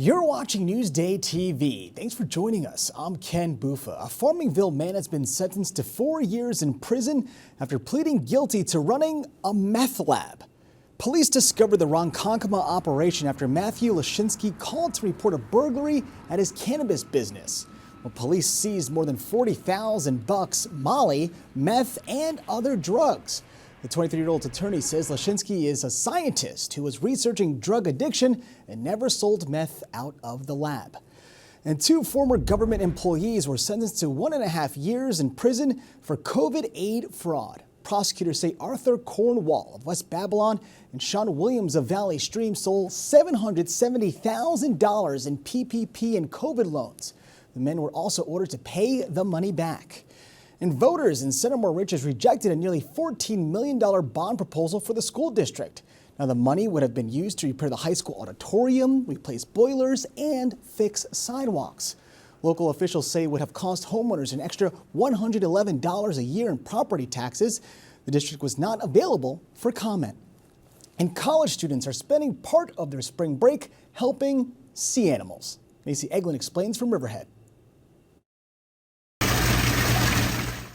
You're watching Newsday TV. Thanks for joining us. I'm Ken Bufa. A Farmingville man has been sentenced to 4 years in prison after pleading guilty to running a meth lab. Police discovered the Ronkonkoma operation after Matthew Lashinsky called to report a burglary at his cannabis business. Well, police seized more than 40,000 bucks, Molly, meth, and other drugs. The 23-year-old attorney says Lashinsky is a scientist who was researching drug addiction and never sold meth out of the lab. And 2 former government employees were sentenced to 1.5 years in prison for COVID aid fraud. Prosecutors say Arthur Cornwall of West Babylon and Sean Williams of Valley Stream stole $770,000 in PPP and COVID loans. The men were also ordered to pay the money back. And voters in Central Moriches rejected a nearly $14 million bond proposal for the school district. Now, the money would have been used to repair the high school auditorium, replace boilers, and fix sidewalks. Local officials say it would have cost homeowners an extra $111 a year in property taxes. The district was not available for comment. And college students are spending part of their spring break helping sea animals. Macy Eglin explains from Riverhead.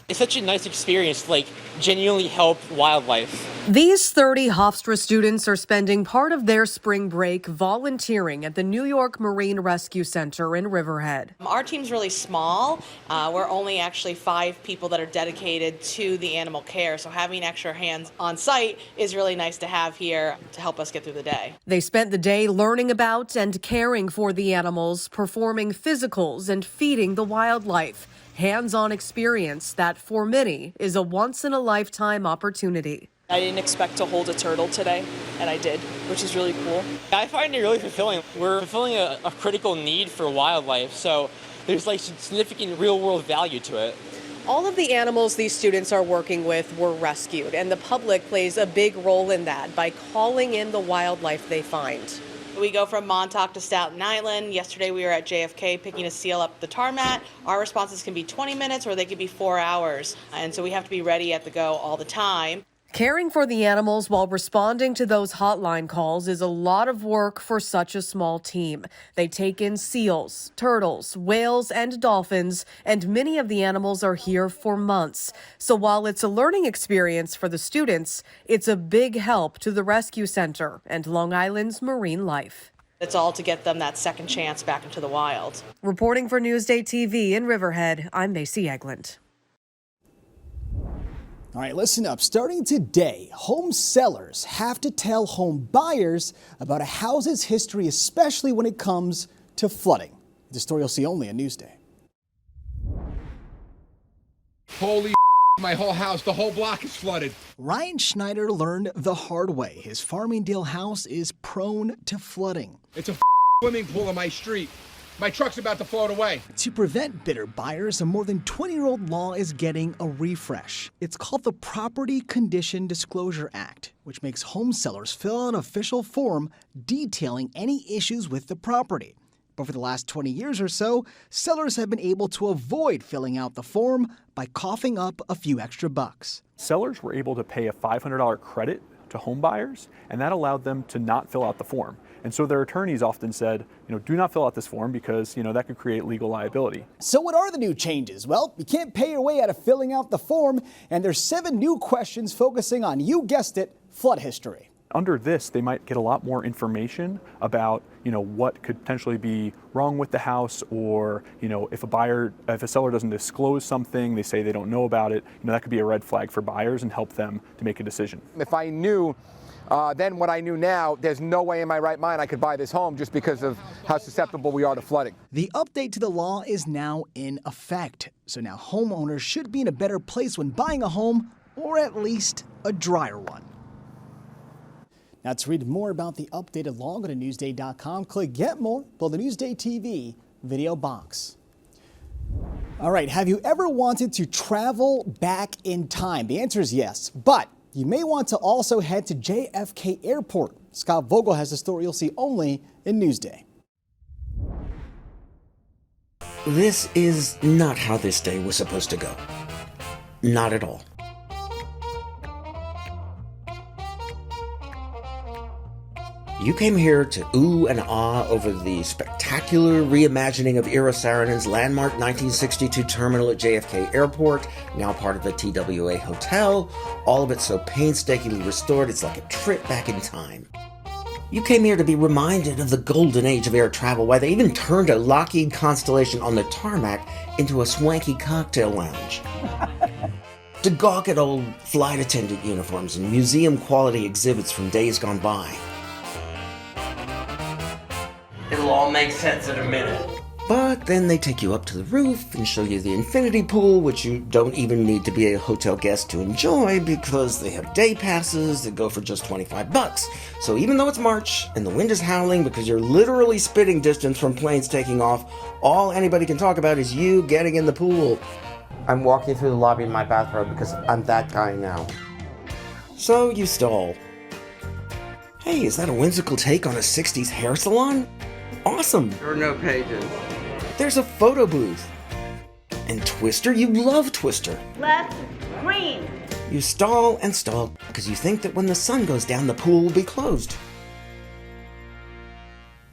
It's such a nice experience to genuinely help wildlife. These 30 Hofstra students are spending part of their spring break volunteering at the New York Marine Rescue Center in Riverhead. Our team's really small. We're only actually 5 people that are dedicated to the animal care, so having extra hands on site is really nice to have here to help us get through the day. They spent the day learning about and caring for the animals, performing physicals and feeding the wildlife. Hands-on experience that, for many, is a once-in-a-lifetime opportunity. I didn't expect to hold a turtle today, and I did, which is really cool. I find it really fulfilling. We're fulfilling a critical need for wildlife, so there's significant real-world value to it. All of the animals these students are working with were rescued, and the public plays a big role in that by calling in the wildlife they find. We go from Montauk to Staten Island. Yesterday we were at JFK picking a seal up the tarmac. Our responses can be 20 minutes or they could be 4 hours. And so we have to be ready at the go all the time. Caring for the animals while responding to those hotline calls is a lot of work for such a small team. They take in seals, turtles, whales, and dolphins, and many of the animals are here for months. So while it's a learning experience for the students, it's a big help to the rescue center and Long Island's marine life. It's all to get them that second chance back into the wild. Reporting for Newsday TV in Riverhead, I'm Macy Eglin. All right, listen up. Starting today, home sellers have to tell home buyers about a house's history, especially when it comes to flooding. The story you'll see only on Newsday. Holy my whole house, the whole block is flooded. Ryan Schneider learned the hard way. His Farmingdale house is prone to flooding. It's a swimming pool on my street. My truck's about to float away. To prevent bitter buyers, a more than 20-year-old law is getting a refresh. It's called the Property Condition Disclosure Act, which makes home sellers fill out an official form detailing any issues with the property. But for the last 20 years or so, sellers have been able to avoid filling out the form by coughing up a few extra bucks. Sellers were able to pay a $500 credit to home buyers, and that allowed them to not fill out the form. And so their attorneys often said, do not fill out this form because, that could create legal liability. So what are the new changes? Well, you can't pay your way out of filling out the form, and there's 7 new questions focusing on, you guessed it, flood history. Under this, they might get a lot more information about, what could potentially be wrong with the house, or, if a seller doesn't disclose something, they say they don't know about it, that could be a red flag for buyers and help them to make a decision. If I knew then what I knew now, there's no way in my right mind I could buy this home just because of how susceptible we are to flooding. The update to the law is now in effect. So now homeowners should be in a better place when buying a home, or at least a drier one. Now, to read more about the updated law, go to Newsday.com, click Get More, below the Newsday TV video box. All right, have you ever wanted to travel back in time? The answer is yes, but you may want to also head to JFK Airport. Scott Vogel has a story you'll see only in Newsday. This is not how this day was supposed to go. Not at all. You came here to ooh and ah over the spectacular reimagining of Ira Saarinen landmark 1962 terminal at JFK Airport, now part of the TWA Hotel, all of it so painstakingly restored it's like a trip back in time. You came here to be reminded of the golden age of air travel, why they even turned a Lockheed Constellation on the tarmac into a swanky cocktail lounge. To gawk at old flight attendant uniforms and museum-quality exhibits from days gone by. It'll all make sense in a minute. But then they take you up to the roof and show you the infinity pool, which you don't even need to be a hotel guest to enjoy because they have day passes that go for just $25. So even though it's March and the wind is howling because you're literally spitting distance from planes taking off, all anybody can talk about is you getting in the pool. I'm walking through the lobby in my bathrobe because I'm that guy now. So you stall. Hey, is that a whimsical take on a 60s hair salon? Awesome! There are no pages. There's a photo booth. And Twister, you love Twister. Left, green. You stall and stall because you think that when the sun goes down, the pool will be closed.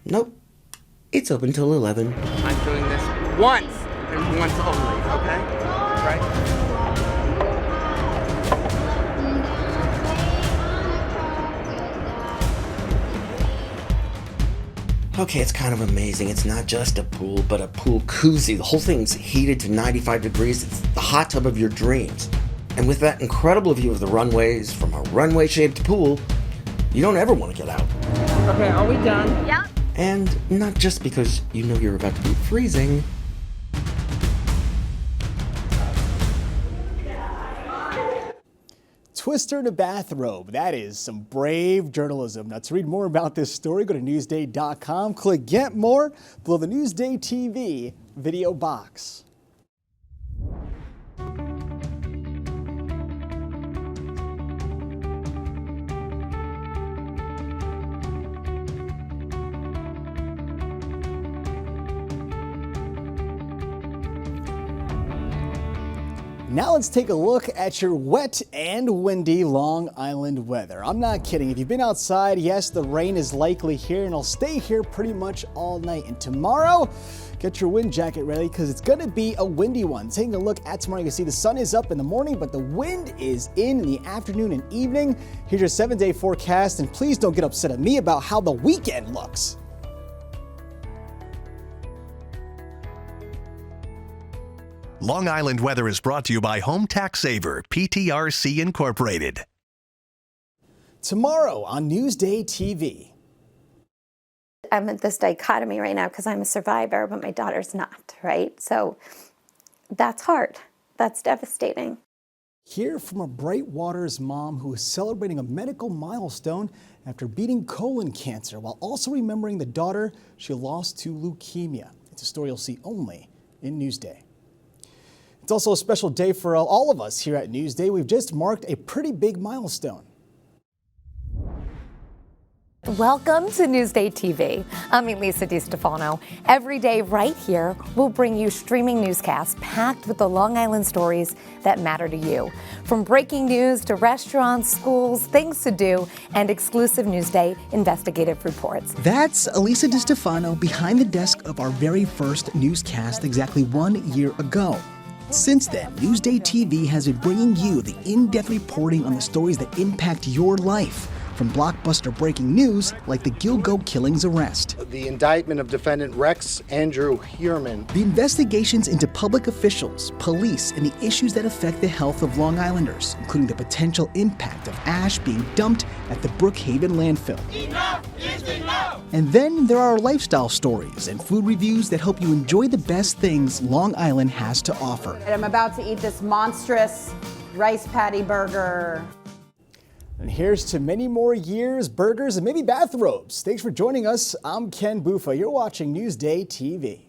Nope. It's open till 11. I'm doing this once and once only, okay? Right? Okay, it's kind of amazing. It's not just a pool, but a pool koozie. The whole thing's heated to 95 degrees. It's the hot tub of your dreams. And with that incredible view of the runways from a runway-shaped pool, you don't ever want to get out. Okay, are we done? Yep. And not just because you know you're about to be freezing. Twister in a bathrobe. That is some brave journalism. Now, to read more about this story, go to Newsday.com. Click Get More below the Newsday TV video box. Now let's take a look at your wet and windy Long Island weather. I'm not kidding. If you've been outside, yes, the rain is likely here and it'll stay here pretty much all night. And tomorrow, get your wind jacket ready because it's going to be a windy one. Taking a look at tomorrow, you can see the sun is up in the morning, but the wind is in the afternoon and evening. Here's your 7-day forecast, and please don't get upset at me about how the weekend looks. Long Island weather is brought to you by Home Tax Saver, PTRC Incorporated. Tomorrow on Newsday TV. I'm at this dichotomy right now because I'm a survivor, but my daughter's not, right? So that's hard. That's devastating. Hear from a Brightwater's mom who is celebrating a medical milestone after beating colon cancer while also remembering the daughter she lost to leukemia. It's a story you'll see only in Newsday. It's also a special day for all of us here at Newsday. We've just marked a pretty big milestone. Welcome to Newsday TV. I'm Elisa DiStefano. Every day right here, we'll bring you streaming newscasts packed with the Long Island stories that matter to you. From breaking news to restaurants, schools, things to do, and exclusive Newsday investigative reports. That's Elisa DiStefano behind the desk of our very first newscast exactly 1 year ago. Since then, Newsday TV has been bringing you the in-depth reporting on the stories that impact your life. From blockbuster breaking news like the Gilgo killings arrest. The indictment of defendant Rex Andrew Heerman. The investigations into public officials, police, and the issues that affect the health of Long Islanders, including the potential impact of ash being dumped at the Brookhaven landfill. Enough is enough! And then there are lifestyle stories and food reviews that help you enjoy the best things Long Island has to offer. And I'm about to eat this monstrous rice patty burger. And here's to many more years, burgers, and maybe bathrobes. Thanks for joining us. I'm Ken Buffa. You're watching Newsday TV.